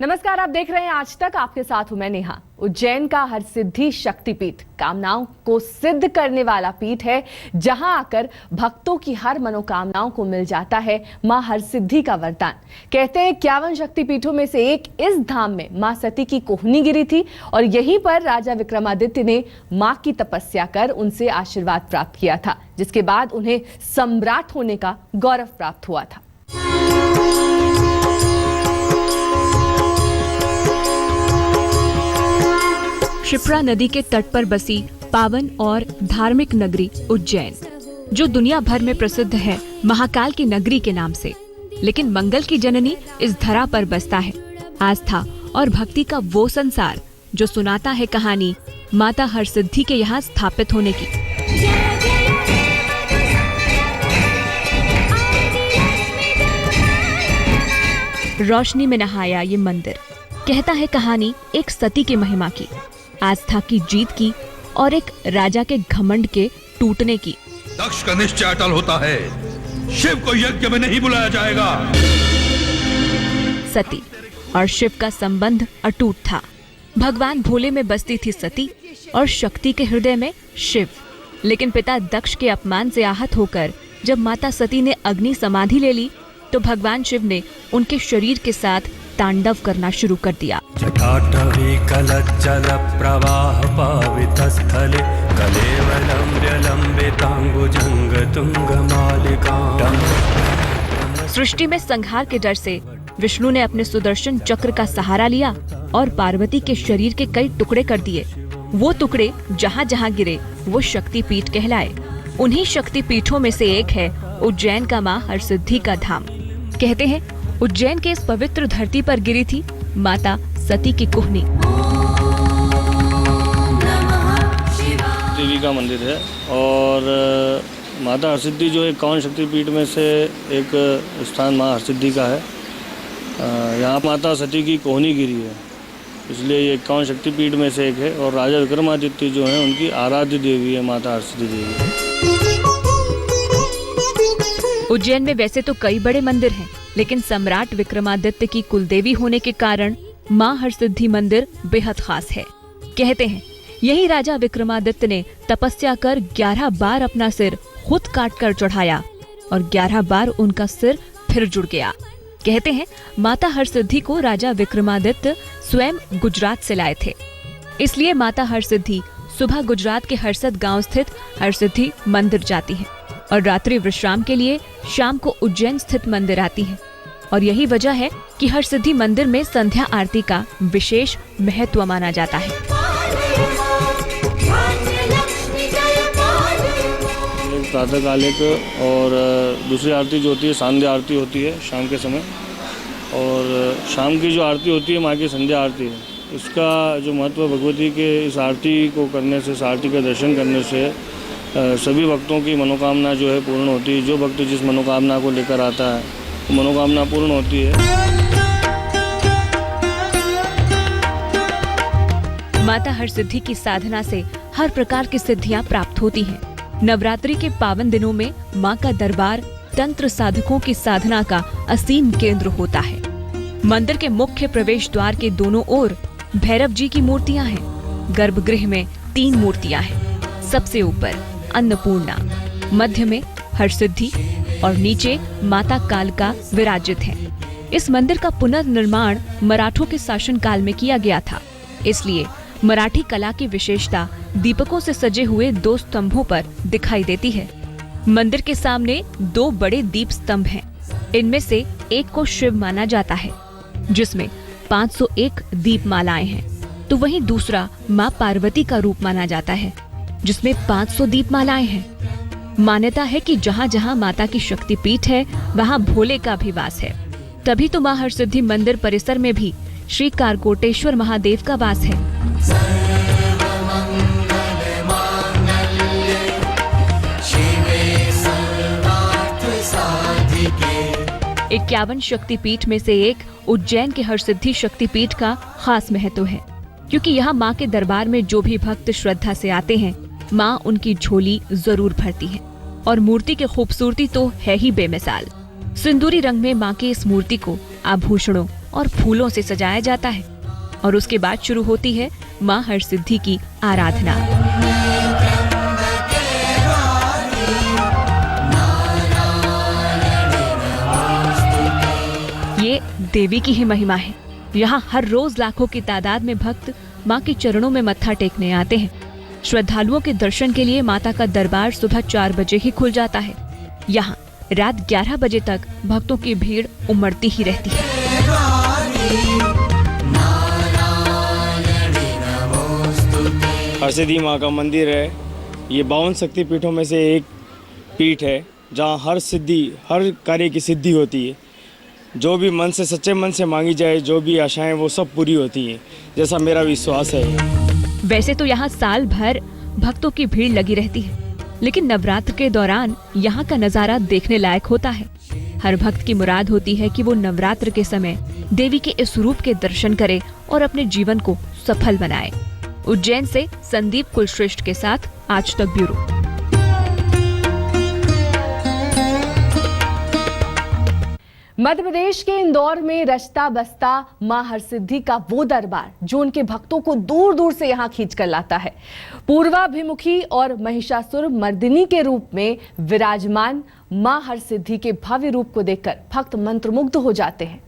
नमस्कार, आप देख रहे हैं आज तक। आपके साथ हूं मैं नेहा। उज्जैन का हरसिद्धि शक्तिपीठ कामनाओं को सिद्ध करने वाला पीठ है, जहां आकर भक्तों की हर मनोकामनाओं को मिल जाता है मां हरसिद्धि का वरदान। कहते हैं 51 शक्तिपीठों में से एक इस धाम में मां सती की कोहनी गिरी थी और यहीं पर राजा विक्रमादित्य ने मां की तपस्या कर उनसे आशीर्वाद प्राप्त किया था, जिसके बाद उन्हें सम्राट होने का गौरव प्राप्त हुआ था। क्षिप्रा नदी के तट पर बसी पावन और धार्मिक नगरी उज्जैन, जो दुनिया भर में प्रसिद्ध है महाकाल की नगरी के नाम से, लेकिन मंगल की जननी इस धरा पर बसता है। आस्था और भक्ति का वो संसार जो सुनाता है कहानी माता हरसिद्धि के यहाँ स्थापित होने की। रोशनी में नहाया ये मंदिर, कहता है कहानी एक सती की महिमा की, आस्था की जीत की और एक राजा के घमंड के टूटने की। दक्ष का निश्चय अटल होता है, शिव को यज्ञ में नहीं बुलाया जाएगा। सती और शिव का संबंध अटूट था। भगवान भोले में बसती थी सती और शक्ति के हृदय में शिव। लेकिन पिता दक्ष के अपमान से आहत होकर जब माता सती ने अग्नि समाधि ले ली, तो भगवान शिव ने उनके शरीर के साथ तांडव करना शुरू कर दिया। जटाटवी कलज्जल प्रवाह पावित स्थले कलेवलंब्यलंबितांगुजंग तुंगमालिकां। सृष्टि में संहार के डर से विष्णु ने अपने सुदर्शन चक्र का सहारा लिया और पार्वती के शरीर के कई टुकड़े कर दिए। वो टुकड़े जहाँ जहाँ गिरे वो शक्तिपीठ कहलाए। उन्हीं शक्तिपीठों में से एक है उज्जैन का मां हरसिद्धि का धाम। कहते हैं उज्जैन के इस पवित्र धरती पर गिरी थी माता सती की कोहनी। देवी का मंदिर है और माता हरसिद्धि जो 51 शक्तिपीठ में से एक स्थान मां हरसिद्धि का है। यहाँ माता सती की कोहनी गिरी है, इसलिए ये 51 शक्तिपीठ में से एक है। और राजा विक्रमादित्य जो है उनकी आराध्य देवी है माता हरसिद्धि देवी। उज्जैन में वैसे तो कई बड़े मंदिर हैं, लेकिन सम्राट विक्रमादित्य की कुलदेवी होने के कारण मां हरसिद्धि मंदिर बेहद खास है। कहते हैं यही राजा विक्रमादित्य ने तपस्या कर 11 बार अपना सिर खुद काट कर चढ़ाया और 11 बार उनका सिर फिर जुड़ गया। कहते हैं माता हरसिद्धि को राजा विक्रमादित्य स्वयं गुजरात से लाए थे, इसलिए माता हरसिद्धि सुबह गुजरात के हरसद गांव स्थित हरसिद्धि मंदिर जाती हैं और रात्रि विश्राम के लिए शाम को उज्जैन स्थित मंदिर आती है। और यही वजह है कि हरसिद्धि मंदिर में संध्या आरती का विशेष महत्व माना जाता है। प्रातःकालिक और दूसरी आरती जो होती है संध्या आरती होती है शाम के समय, और शाम की जो आरती होती है माँ की संध्या आरती है। इसका जो महत्व भगवती के इस आरती को करने से, इस आरती का दर्शन करने से सभी भक्तों की मनोकामना जो है पूर्ण होती है। जो भक्त जिस मनोकामना को लेकर आता है वो मनोकामना पूर्ण होती है। माता हरसिद्धि की साधना से हर प्रकार की सिद्धियां प्राप्त होती हैं। नवरात्रि के पावन दिनों में मां का दरबार तंत्र साधकों की साधना का असीम केंद्र होता है। मंदिर के मुख्य प्रवेश द्वार के दोनों ओर भैरव जी की मूर्तियां हैं। गर्भगृह में 3 मूर्तियां हैं। सबसे ऊपर अन्नपूर्णा, मध्य में हरसिद्धि और नीचे माता कालका विराजित है। इस मंदिर का पुनर्निर्माण मराठों के शासनकाल में किया गया था, इसलिए मराठी कला की विशेषता दीपकों से सजे हुए 2 स्तंभों पर दिखाई देती है। मंदिर के सामने 2 बड़े दीप स्तंभ हैं। इनमें से एक को शिव माना जाता है, जिसमें 501 दीप मालाएं हैं, तो वहीं दूसरा मां पार्वती का रूप माना जाता है, जिसमें 500 दीपमालाएं हैं। मान्यता है कि जहाँ जहाँ माता की शक्तिपीठ है वहाँ भोले का भी वास है। तभी तो मां हरसिद्धि मंदिर परिसर में भी श्री कारकोटेश्वर महादेव का वास है। 51 शक्तिपीठ में से एक उज्जैन के हरसिद्धि शक्तिपीठ का खास महत्व है, क्योंकि यहाँ माँ के दरबार में जो भी भक्त श्रद्धा से आते हैं माँ उनकी झोली जरूर भरती है। और मूर्ति की खूबसूरती तो है ही बेमिसाल। सिंदूरी रंग में माँ की इस मूर्ति को आभूषणों और फूलों से सजाया जाता है और उसके बाद शुरू होती है मां हरसिद्धि की आराधना। ये देवी की ही महिमा है। यहाँ हर रोज लाखों की तादाद में भक्त मां के चरणों में मत्था टेकने आते हैं। श्रद्धालुओं के दर्शन के लिए माता का दरबार सुबह 4 बजे ही खुल जाता है। यहाँ रात 11 बजे तक भक्तों की भीड़ उमड़ती ही रहती है। हरसिद्धि माँ का मंदिर है। ये 52 शक्तिपीठों में से एक पीठ है जहाँ हर कार्य की सिद्धि होती है। जो भी मन से सच्चे मन से मांगी जाए, जो भी आशाएं, वो सब पूरी होती हैं, जैसा मेरा विश्वास है। वैसे तो यहाँ साल भर भक्तों की भीड़ लगी रहती है, लेकिन नवरात्र के दौरान यहाँ का नजारा देखने लायक होता है। हर भक्त की मुराद होती है कि वो नवरात्र के समय देवी के इस रूप के दर्शन करे और अपने जीवन को सफल बनाए। उज्जैन से संदीप कुलश्रेष्ठ के साथ आज तक ब्यूरो। मध्य प्रदेश के इंदौर में रचता बसता मां हरसिद्धि का वो दरबार जो उनके भक्तों को दूर दूर से यहाँ खींच कर लाता है। पूर्वाभिमुखी और महिषासुर मर्दिनी के रूप में विराजमान मां हरसिद्धि के भव्य रूप को देखकर भक्त मंत्रमुग्ध हो जाते हैं।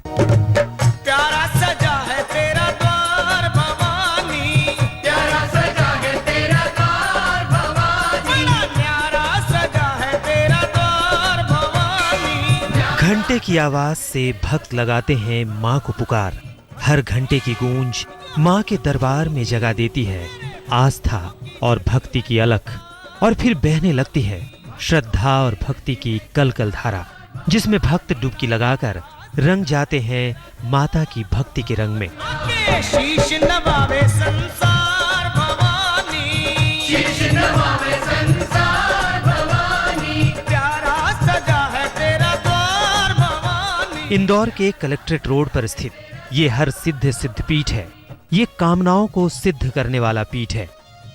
प्यारा सजा है तेरा द्वार भवानी, प्यारा सजा है तेरा द्वार भवानी, प्यारा सजा है तेरा द्वार भवानी। घंटे की आवाज से भक्त लगाते हैं माँ को पुकार। हर घंटे की गूंज माँ के दरबार में जगा देती है आस्था और भक्ति की अलख, और फिर बहने लगती है श्रद्धा और भक्ति की कलकल धारा, जिसमें भक्त डुबकी लगाकर रंग जाते हैं माता की भक्ति के रंग में। शीश नवावे संसार भवानी, शीश नवावे संसार भवानी, प्यारा सजा है तेरा द्वार भवानी। इंदौर के कलेक्ट्रेट रोड पर स्थित ये हरसिद्धि सिद्धपीठ है। ये कामनाओं को सिद्ध करने वाला पीठ है।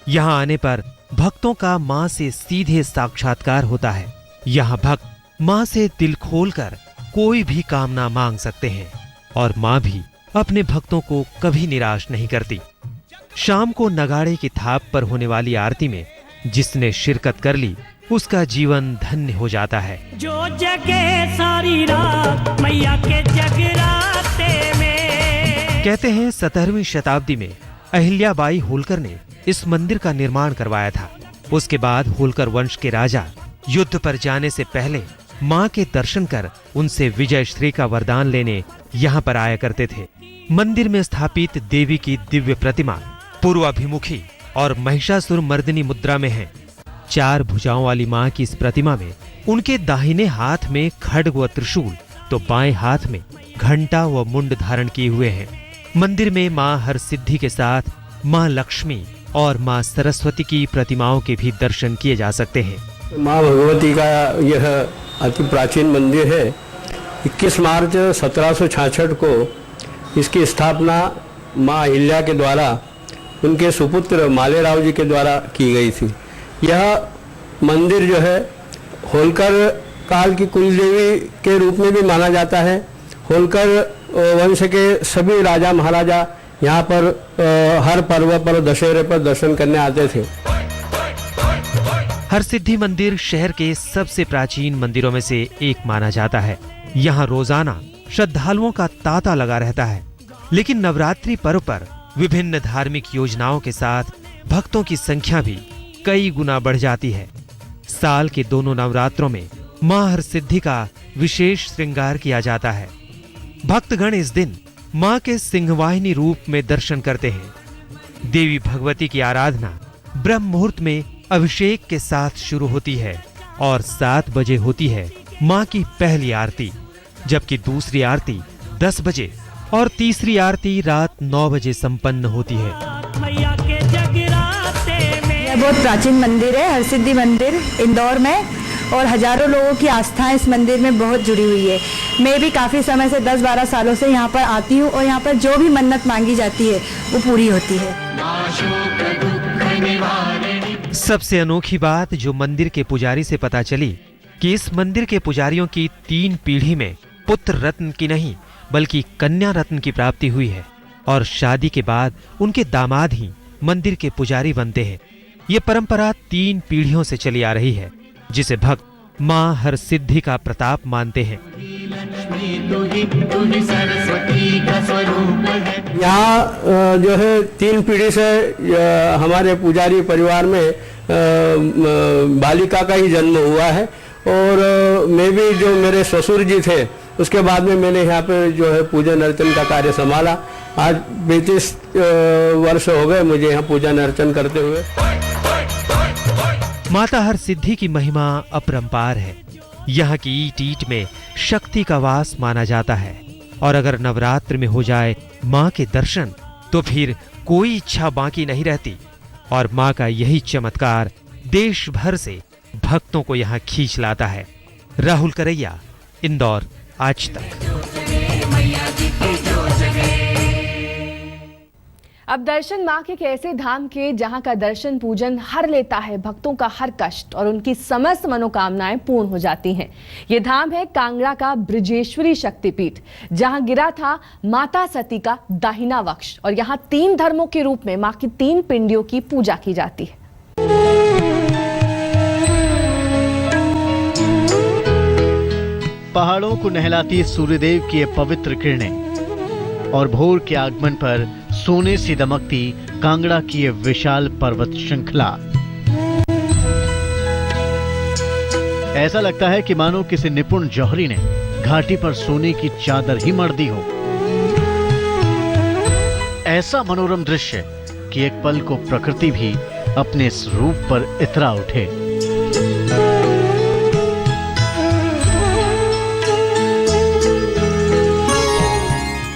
यहाँ आने पर भक्तों का माँ से सीधे साक्षात्कार होता है। यहाँ भक्त माँ से दिल खोलकर कोई भी कामना मांग सकते हैं और माँ भी अपने भक्तों को कभी निराश नहीं करती। शाम को नगाड़े की थाप पर होने वाली आरती में जिसने शिरकत कर ली उसका जीवन धन्य हो जाता है। जो जगे सारी रात मैया के जगराते में। कहते हैं 17वीं शताब्दी में अहिल्याबाई होलकर ने इस मंदिर का निर्माण करवाया था। उसके बाद होलकर वंश के राजा युद्ध पर जाने से पहले माँ के दर्शन कर उनसे विजय श्री का वरदान लेने यहाँ पर आया करते थे। मंदिर में स्थापित देवी की दिव्य प्रतिमा पूर्वाभिमुखी और महिषासुर मर्दिनी मुद्रा में है। 4 भुजाओं वाली माँ की इस प्रतिमा में उनके दाहिने हाथ में खड्ग व त्रिशूल तो बाएं हाथ में घंटा व मुंड धारण किए हुए हैं। मंदिर में माँ हरसिद्धि के साथ माँ लक्ष्मी और माँ सरस्वती की प्रतिमाओं के भी दर्शन किए जा सकते हैं। माँ भगवती का यह अति प्राचीन मंदिर है। 21 मार्च 1766 को इसकी स्थापना माँ अहिल्या के द्वारा उनके सुपुत्र मालेराव जी के द्वारा की गई थी। यह मंदिर जो है होलकर काल की कुलदेवी के रूप में भी माना जाता है। होलकर वंश के सभी राजा महाराजा यहाँ पर हर पर्व पर दशहरे पर दर्शन करने आते थे। हरसिद्धि मंदिर शहर के सबसे प्राचीन मंदिरों में से एक माना जाता है। यहाँ रोजाना श्रद्धालुओं का तांता लगा रहता है, लेकिन नवरात्रि पर्व पर विभिन्न धार्मिक योजनाओं के साथ भक्तों की संख्या भी कई गुना बढ़ जाती है। साल के दोनों नवरात्रों में माँ हरसिद्धि का विशेष श्रृंगार किया जाता है। भक्तगण इस दिन माँ के सिंहवाहिनी रूप में दर्शन करते हैं। देवी भगवती की आराधना ब्रह्म मुहूर्त में अभिषेक के साथ शुरू होती है और 7 बजे होती है माँ की पहली आरती, जबकि दूसरी आरती 10 बजे और तीसरी आरती रात 9 बजे संपन्न होती है। यह बहुत प्राचीन मंदिर है, हरसिद्धि मंदिर इंदौर में, और हजारों लोगों की आस्था इस मंदिर में बहुत जुड़ी हुई है। मैं भी काफ़ी समय से 10-12 सालों से यहाँ पर आती हूँ और यहाँ पर जो भी मन्नत मांगी जाती है वो पूरी होती है। सबसे अनोखी बात जो मंदिर के पुजारी से पता चली कि इस मंदिर के पुजारियों की 3 पीढ़ी में पुत्र रत्न की नहीं बल्कि कन्या रत्न की प्राप्ति हुई है और शादी के बाद उनके दामाद ही मंदिर के पुजारी बनते हैं। ये परंपरा 3 पीढ़ियों से चली आ रही है, जिसे भक्त मां हरसिद्धि का प्रताप मानते हैं। यहाँ जो है 3 पीढ़ी से हमारे पुजारी परिवार में बालिका का ही जन्म हुआ है और मैं भी जो मेरे ससुर जी थे उसके बाद में मैंने यहाँ पे जो है पूजन अर्चन का कार्य संभाला। आज 32 वर्ष हो गए मुझे यहाँ पूजन अर्चन करते हुए। माता हरसिद्धि की महिमा अपरंपार है। यहाँ की ईंट ईंट में शक्ति का वास माना जाता है और अगर नवरात्र में हो जाए माँ के दर्शन तो फिर कोई इच्छा बाकी नहीं रहती और माँ का यही चमत्कार देश भर से भक्तों को यहाँ खींच लाता है। राहुल करैया, इंदौर, आज तक। अब दर्शन मां के एक ऐसे धाम के जहां का दर्शन पूजन हर लेता है भक्तों का हर कष्ट और उनकी समस्त मनोकामनाएं पूर्ण हो जाती हैं। ये धाम है कांगड़ा का ब्रजेश्वरी शक्तिपीठ, जहां गिरा था माता सती का दाहिना वक्ष और यहां 3 धर्मों के रूप में मां की 3 पिंडियों की पूजा की जाती है। पहाड़ों को नहलाती सूर्यदेव की ये पवित्र किरणें और भोर के आगमन पर सोने सी दमकती कांगड़ा की ये विशाल पर्वत श्रृंखला, ऐसा लगता है कि मानो किसी निपुण जौहरी ने घाटी पर सोने की चादर ही मढ़ दी हो। ऐसा मनोरम दृश्य कि एक पल को प्रकृति भी अपने इस रूप पर इतरा उठे।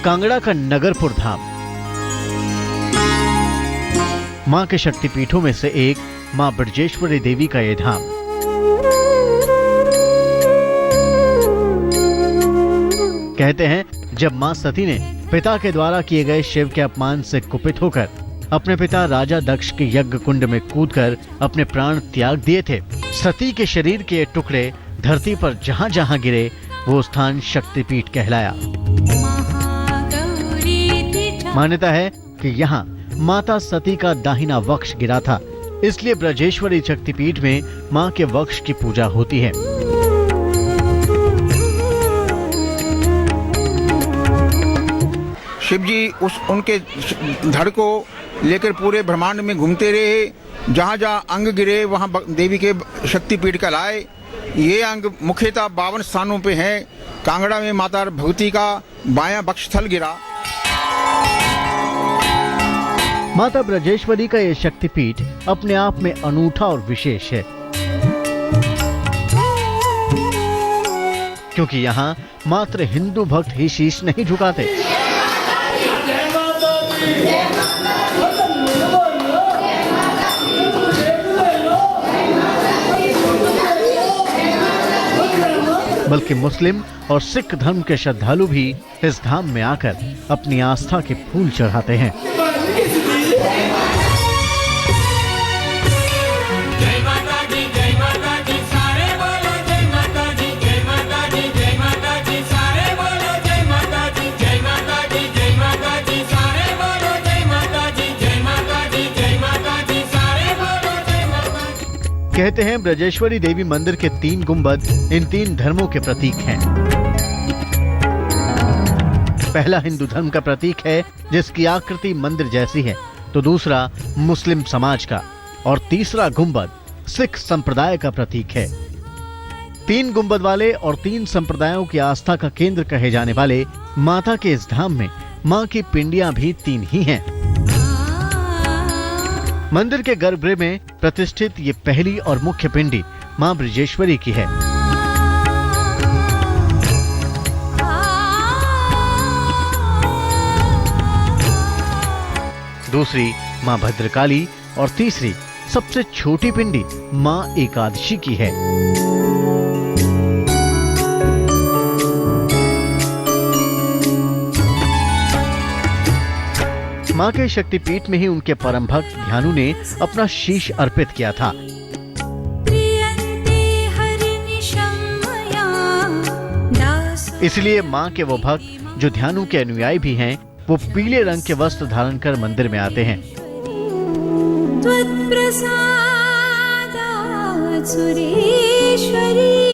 कांगड़ा का नगरपुर धाम मां के शक्तिपीठों में से एक मां ब्रजेश्वरी देवी का यह धाम कहते हैं जब मां सती ने पिता के द्वारा किए गए शिव के अपमान से कुपित होकर अपने पिता राजा दक्ष के यज्ञ कुंड में कूदकर अपने प्राण त्याग दिए थे, सती के शरीर के टुकड़े धरती पर जहां जहां गिरे वो स्थान शक्तिपीठ कहलाया। मान्यता है कि यहाँ माता सती का दाहिना वक्ष गिरा था, इसलिए ब्रजेश्वरी शक्तिपीठ में मां के वक्ष की पूजा होती है। शिव जी उनके धड़ को लेकर पूरे ब्रह्मांड में घूमते रहे, जहाँ जहाँ अंग गिरे वहाँ देवी के शक्तिपीठ कहलाए। ये अंग मुख्यतः 52 स्थानों पे हैं। कांगड़ा में माता भगवती का बायां वक्षस्थल गिरा। माता ब्रजेश्वरी का यह शक्तिपीठ अपने आप में अनूठा और विशेष है, क्योंकि यहाँ मात्र हिंदू भक्त ही शीश नहीं झुकाते। बल्कि मुस्लिम और सिख धर्म के श्रद्धालु भी इस धाम में आकर अपनी आस्था के फूल चढ़ाते हैं। कहते हैं ब्रजेश्वरी देवी मंदिर के 3 गुंबद इन 3 धर्मों के प्रतीक हैं। पहला हिंदू धर्म का प्रतीक है जिसकी आकृति मंदिर जैसी है, तो दूसरा मुस्लिम समाज का और तीसरा गुंबद सिख संप्रदाय का प्रतीक है। 3 गुंबद वाले और 3 संप्रदायों की आस्था का केंद्र कहे जाने वाले माता के इस धाम में मां की पिंडियां भी 3 ही हैं। मंदिर के गर्भगृह में प्रतिष्ठित ये पहली और मुख्य पिंडी मां ब्रजेश्वरी की है। दूसरी मां भद्रकाली और तीसरी सबसे छोटी पिंडी मां एकादशी की है। मां के शक्तिपीठ में ही उनके परम भक्त ध्यानु ने अपना शीश अर्पित किया था। इसलिए माँ के वो भक्त जो ध्यानु के अनुयायी भी हैं, वो पीले रंग के वस्त्र धारण कर मंदिर में आते हैं। त्वत्प्रसादात् सुरेश्वरी